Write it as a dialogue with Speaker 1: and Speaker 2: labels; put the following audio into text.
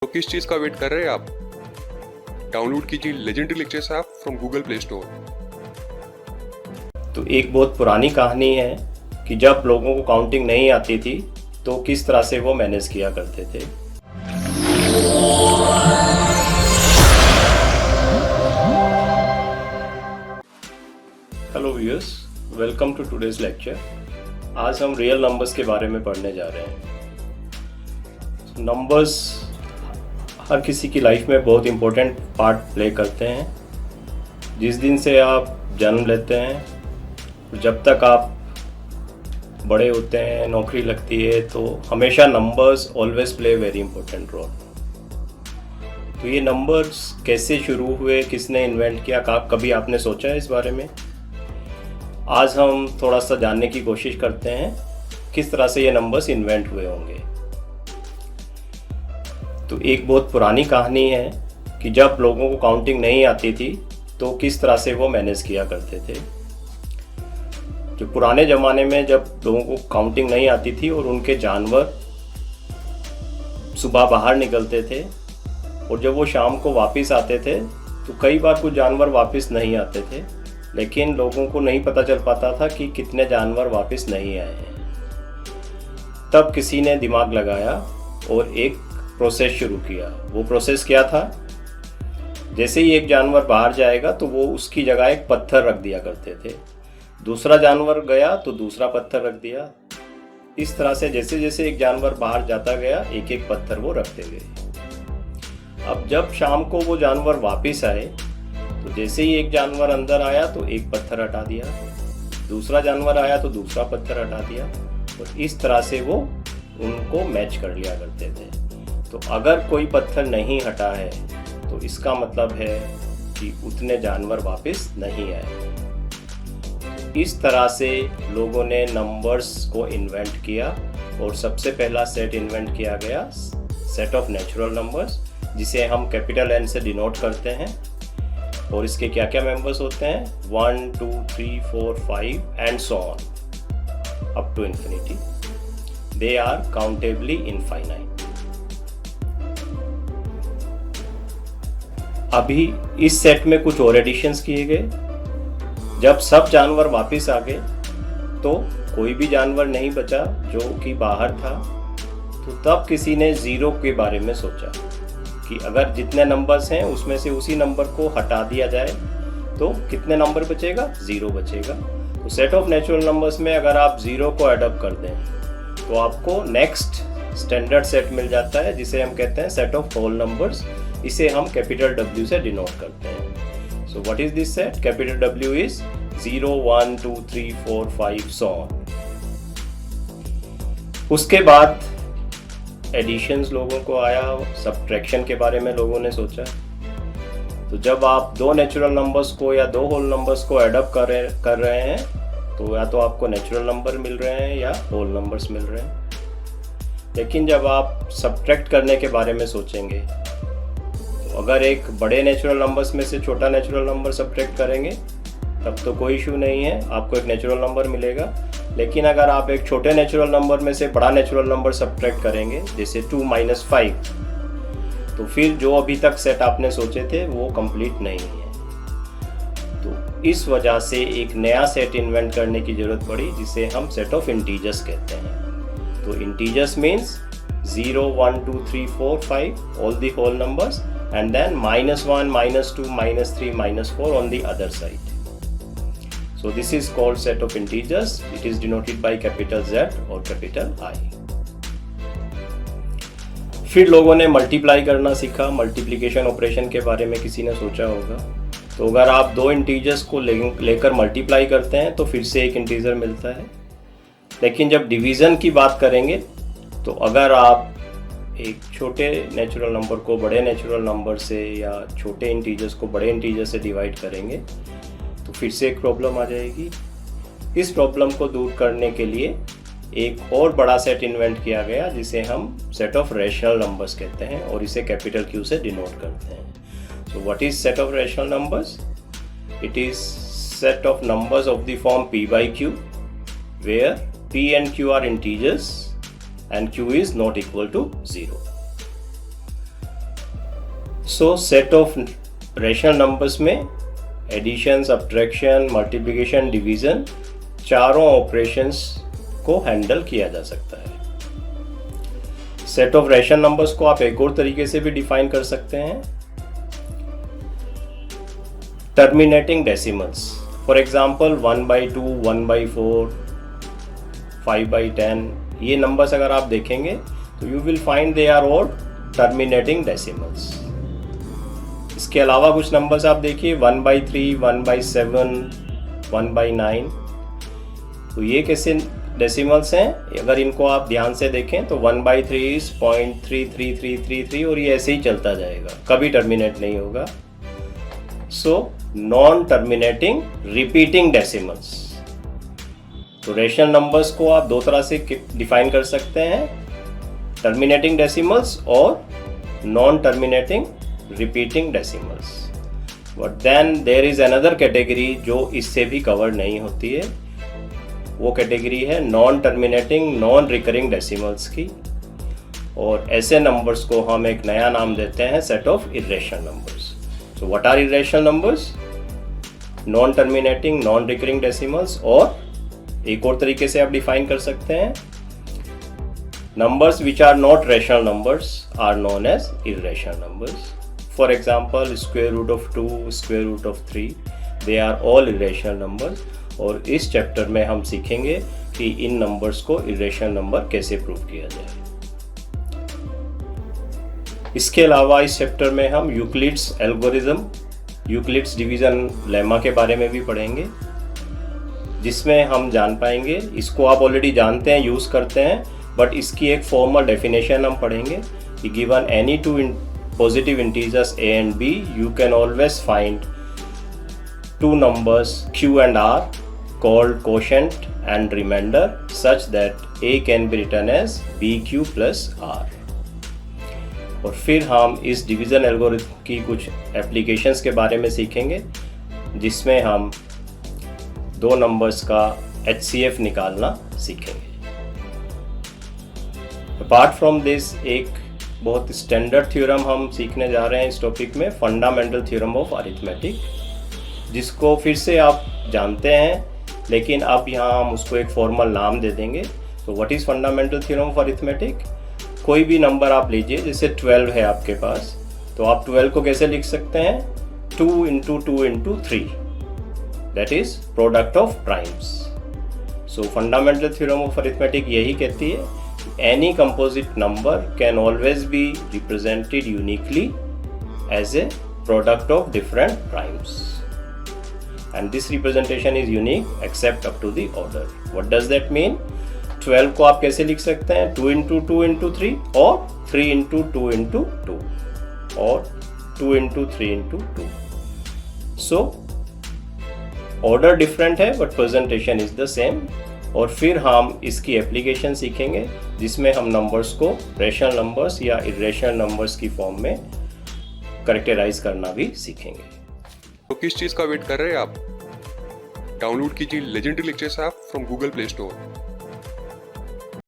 Speaker 1: तो किस चीज़ का वेट कर रहे हैं आप? डाउनलोड कीजिए legendary lectures app from Google play store.
Speaker 2: तो एक बहुत पुरानी कहानी है कि जब लोगों को काउंटिंग नहीं आती थी तो किस तरह से वो मैनेज किया करते थे। Hello viewers, welcome to today's lecture. आज हम रियल नंबर्स के बारे में पढ़ने जा रहे हैं। नंबर्स हर किसी की लाइफ में बहुत इम्पोर्टेंट पार्ट प्ले करते हैं। जिस दिन से आप जन्म लेते हैं, जब तक आप बड़े होते हैं, नौकरी लगती है, तो हमेशा numbers always play very important role. तो ये नंबर्स कैसे शुरू हुए, किसने इन्वेंट किया, कभी आपने सोचा है इस बारे में? आज हम थोड़ा सा जानने की कोशिश करते हैं किस तरह से ये नंबर्स इन्वेंट हुए होंगे। तो एक बहुत पुरानी कहानी है कि जब लोगों को काउंटिंग नहीं आती थी तो किस तरह से वो मैनेज किया करते थे। जो पुराने ज़माने में जब लोगों को काउंटिंग नहीं आती थी और उनके जानवर सुबह बाहर निकलते थे और जब वो शाम को वापस आते थे तो कई बार कुछ जानवर वापस नहीं आते थे, लेकिन लोगों को नहीं पता चल पाता था कि कितने जानवर वापस नहीं आए हैं। तब किसी ने दिमाग लगाया और एक प्रोसेस शुरू किया। वो प्रोसेस क्या था? जैसे ही एक जानवर बाहर जाएगा तो वो उसकी जगह एक पत्थर रख दिया करते थे। दूसरा जानवर गया तो दूसरा पत्थर रख दिया। इस तरह से जैसे जैसे एक जानवर बाहर जाता गया, एक एक पत्थर वो रखते गए। अब जब शाम को वो जानवर वापस आए तो जैसे ही एक जानवर अंदर आया तो एक पत्थर हटा दिया, दूसरा जानवर आया तो दूसरा पत्थर हटा दिया, और इस तरह से वो उनको मैच कर लिया करते थे। तो अगर कोई पत्थर नहीं हटा है तो इसका मतलब है कि उतने जानवर वापस नहीं आए। इस तरह से लोगों ने नंबर्स को इन्वेंट किया और सबसे पहला सेट इन्वेंट किया गया सेट ऑफ नेचुरल नंबर्स, जिसे हम कैपिटल N से डिनोट करते हैं। और इसके क्या क्या मेंबर्स होते हैं? 1, 2, 3, 4, 5 and so on up to infinity. They are countably infinite. अभी इस सेट में कुछ और एडिशंस किए गए। जब सब जानवर वापस आ गए तो कोई भी जानवर नहीं बचा जो कि बाहर था। तो तब किसी ने ज़ीरो के बारे में सोचा कि अगर जितने नंबर्स हैं उसमें से उसी नंबर को हटा दिया जाए तो कितने नंबर बचेगा? ज़ीरो बचेगा। तो सेट ऑफ नेचुरल नंबर्स में अगर आप ज़ीरो को एडअप कर दें तो आपको नेक्स्ट स्टैंडर्ड सेट मिल जाता है, जिसे हम कहते हैं सेट ऑफ होल नंबर्स। इसे हम कैपिटल W से डिनोट करते हैं। So what is this set? Capital W is 0, 1, 2, 3, 4, 5 so on. उसके बाद एडिशंस लोगों को आया, सब्ट्रैक्शन के बारे में लोगों ने सोचा। तो जब आप दो नेचुरल नंबर्स को या दो होल नंबर्स को एडअप कर रहे हैं तो या तो आपको नेचुरल नंबर मिल रहे हैं या होल नंबर्स मिल रहे हैं। लेकिन जब आप सब्ट्रैक्ट करने के बारे में सोचेंगे तो अगर एक बड़े नेचुरल नंबर्स में से छोटा नेचुरल नंबर सब्ट्रैक्ट करेंगे तब तो कोई इशू नहीं है, आपको एक नेचुरल नंबर मिलेगा। लेकिन अगर आप एक छोटे नेचुरल नंबर में से बड़ा नेचुरल नंबर सब्ट्रैक्ट करेंगे, जैसे 2 - 5, तो फिर जो अभी तक सेट आपने सोचे थे वो कंप्लीट नहीं है। तो इस वजह से एक नया सेट इन्वेंट करने की जरूरत पड़ी, जिसे हम सेट ऑफ इंटीजर्स कहते हैं। तो integers means 0, 1, 2, 3, 4, 5 all the whole numbers, and then -1, -2, -3, -4 on the other side. So this is called set of integers. It is denoted by capital Z or capital I. फिर लोगों ने multiply करना सीखा। Multiplication operation के बारे में किसी ने सोचा होगा। तो अगर आप दो इंटीजर्स को लेकर मल्टीप्लाई करते हैं तो फिर से एक इंटीजर मिलता है। लेकिन जब डिवीज़न की बात करेंगे तो अगर आप एक छोटे नेचुरल नंबर को बड़े नेचुरल नंबर से या छोटे इंटीजर्स को बड़े इंटीजर से डिवाइड करेंगे तो फिर से एक प्रॉब्लम आ जाएगी। इस प्रॉब्लम को दूर करने के लिए एक और बड़ा सेट इन्वेंट किया गया, जिसे हम सेट ऑफ रैशनल नंबर्स कहते हैं और इसे कैपिटल Q से डिनोट करते हैं। So what is set of rational numbers? It is set of numbers of the form P/Q where P and Q are integers and Q is not equal to 0. So set of rational numbers में addition, subtraction, multiplication, division चारों operations को handle किया जा सकता है। Set of rational numbers को आप एक और तरीके से भी डिफाइन कर सकते हैं, टर्मिनेटिंग डेसिमल्स। फॉर एग्जाम्पल 1/2, 1/4, 5/10, ये नंबर्स अगर आप देखेंगे तो you will find they are all terminating decimals. इसके अलावा कुछ नंबर्स आप देखिए 1/3, 1/7, 1/9, तो ये कैसे डेसिमल्स हैं? अगर इनको आप ध्यान से देखें तो 1/3 is 0.33333 और ये ऐसे ही चलता जाएगा, कभी टर्मिनेट नहीं होगा। So non terminating repeating decimals. तो रेशनल नंबर्स को आप दो तरह से डिफाइन कर सकते हैं, टर्मिनेटिंग डेसिमल्स और non terminating repeating decimals. But then there is another category जो इससे भी कवर नहीं होती है, वो कैटेगरी है non terminating non recurring decimals की, और ऐसे नंबर्स को हम एक नया नाम देते हैं set of irrational numbers. So what are irrational numbers? Non terminating non recurring decimals, और एक और तरीके से आप डिफाइन कर सकते हैं, numbers which are not rational numbers are known as irrational numbers. For example, square root of 2, square root of 3, they are all irrational numbers. और इस चैप्टर में हम सीखेंगे कि इन नंबर्स को इरेशनल नंबर कैसे प्रूव किया जाए। इसके अलावा इस चैप्टर में हम Euclid's algorithm, Euclid's division lemma के बारे में भी पढ़ेंगे, जिसमें हम जान पाएंगे, इसको आप ऑलरेडी जानते हैं, यूज़ करते हैं, बट इसकी एक फॉर्मल डेफिनेशन हम पढ़ेंगे कि given any two positive integers a and b, you can always find two numbers q and r called quotient and remainder such that a can be written as bq plus r. और फिर हम इस division algorithm की कुछ applications के बारे में सीखेंगे, जिसमें हम दो नंबर्स का HCF निकालना सीखेंगे। अपार्ट फ्रॉम दिस एक बहुत स्टैंडर्ड थ्योरम हम सीखने जा रहे हैं इस टॉपिक में, फंडामेंटल थ्योरम ऑफ अरिथमेटिक, जिसको फिर से आप जानते हैं, लेकिन अब यहाँ हम उसको एक फॉर्मल नाम दे देंगे। तो what is fundamental theorem of arithmetic? कोई भी नंबर आप लीजिए, जैसे 12 है आपके पास, तो आप 12 को कैसे लिख सकते हैं? 2 × 2 × 3, that is product of primes. So fundamental theorem of arithmetic यही कहती है, any composite number can always be represented uniquely as a product of different primes, and this representation is unique except up to the order. What does that mean? 12 को आप कैसे लिख सकते हैं? 2 × 2 × 3 और 3 × 2 × 2 और 2 × 3 × 2. So order different है but presentation is the same. और फिर हम इसकी एप्लीकेशन सीखेंगे, जिसमें हम नंबर्स को रेशनल नंबर्स या इरेशनल नंबर्स की फॉर्म में कैरेक्टराइज करना भी सीखेंगे।
Speaker 1: तो किस चीज़ का वेट कर रहे हैं आप? डाउनलोड कीजिए legendary lectures app from Google play store.